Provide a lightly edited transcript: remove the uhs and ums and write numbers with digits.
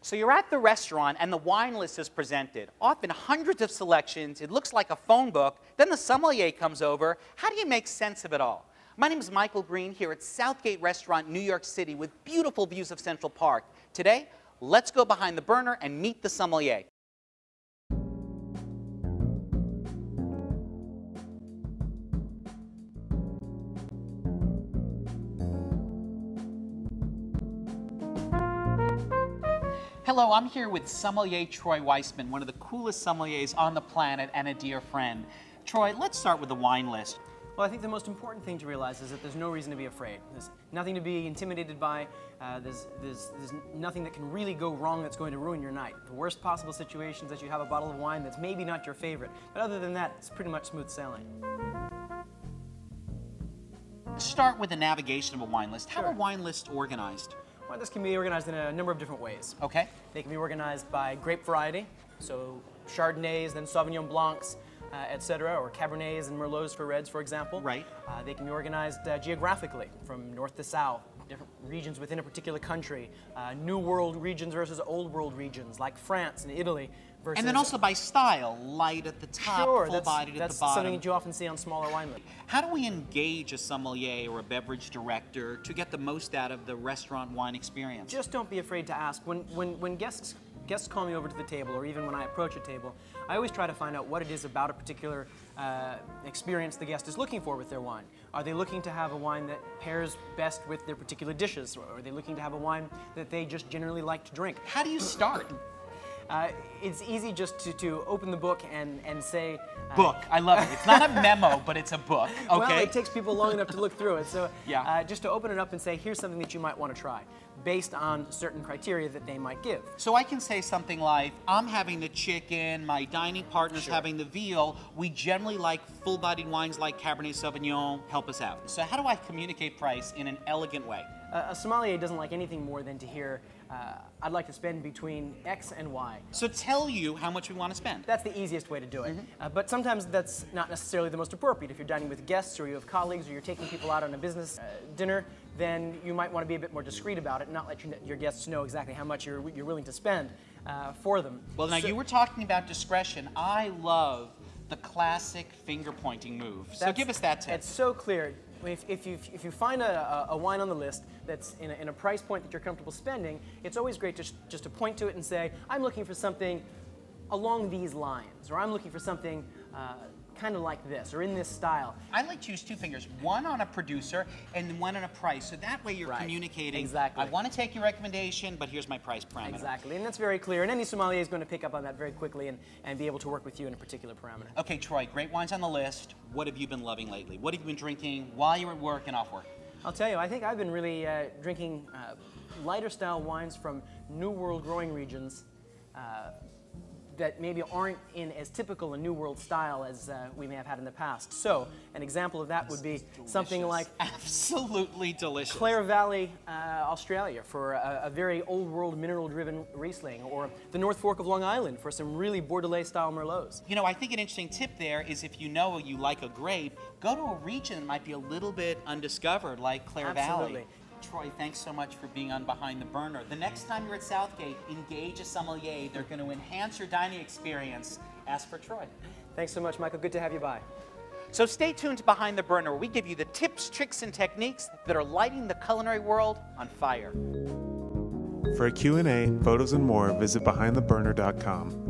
So you're at the restaurant and the wine list is presented. Often hundreds of selections, it looks like a phone book. Then the sommelier comes over. How do you make sense of it all? My name is Michael Green here at Southgate Restaurant, New York City with beautiful views of Central Park. Today, let's go behind the burner and meet the sommelier. Hello, I'm here with sommelier Troy Weissmann, one of the coolest sommeliers on the planet and a dear friend. Troy, let's start with the wine list. Well, I think the most important thing to realize is that there's no reason to be afraid. There's nothing to be intimidated by. There's nothing that can really go wrong that's going to ruin your night. The worst possible situation is that you have a bottle of wine that's maybe not your favorite. But other than that, it's pretty much smooth sailing. Let's start with the navigation of a wine list. How Sure. are wine lists organized? Wine lists can be organized in a number of different ways. Okay. They can be organized by grape variety, so Chardonnays, then Sauvignon Blancs, etc., or Cabernets and Merlots for reds, for example. Right. They can be organized geographically, from north to south, different regions within a particular country, New World regions versus Old World regions, like France and Italy. Versus, And then also by style, light at the top, full-bodied at the that's bottom. something that you often see on smaller wine lists. How do we engage a sommelier or a beverage director to get the most out of the restaurant wine experience? Just don't be afraid to ask. When guests call me over to the table, or even when I approach a table, I always try to find out what it is about a particular experience the guest is looking for with their wine. Are they looking to have a wine that pairs best with their particular dishes, or are they looking to have a wine that they just generally like to drink? How do you start? It's easy just to open the book and say... Book. I love it. It's not a memo, but it's a book. Okay. Well, it takes people long enough to look through it. So yeah. Just to open it up and say, here's something that you might want to try, based on certain criteria that they might give. So I can say something like, I'm having the chicken, my dining partner's Sure. having the veal. We generally like full-bodied wines like Cabernet Sauvignon. Help us out. So how do I communicate price in an elegant way? A sommelier doesn't like anything more than to hear, I'd like to spend between X and Y. So tell you how much we want to spend. That's the easiest way to do it. But sometimes that's not necessarily the most appropriate. If you're dining with guests, or you have colleagues, or you're taking people out on a business dinner, then you might want to be a bit more discreet about it and not let your guests know exactly how much you're willing to spend for them. Well, now you were talking about discretion. I love the classic finger-pointing move. So give us that tip. It's so clear. If you find a wine on the list that's in a price point that you're comfortable spending, it's always great just to point to it and say, I'm looking for something along these lines, or I'm looking for something kind of like this, or in this style. I like to use two fingers, one on a producer and one on a price. So that way you're communicating, exactly. I want to take your recommendation, but here's my price parameter. Exactly, and that's very clear. And any sommelier is going to pick up on that very quickly and be able to work with you in a particular parameter. Okay, Troy, great wines on the list. What have you been loving lately? What have you been drinking while you're at work and off work? I'll tell you, I think I've been really drinking lighter style wines from New World growing regions that maybe aren't in as typical a New World style as we may have had in the past. So, an example of that would be something like absolutely delicious. Clare Valley, Australia for a very old world mineral-driven Riesling, or the North Fork of Long Island for some really Bordelais-style Merlots. You know, I think an interesting tip there is if you know you like a grape, go to a region that might be a little bit undiscovered, like Clare Valley. Troy, thanks so much for being on Behind the Burner. The next time you're at Southgate, engage a sommelier. They're going to enhance your dining experience. Ask for Troy. Thanks so much, Michael. Good to have you by. So stay tuned to Behind the Burner, where we give you the tips, tricks, and techniques that are lighting the culinary world on fire. For a Q&A, photos, and more, visit behindtheburner.com.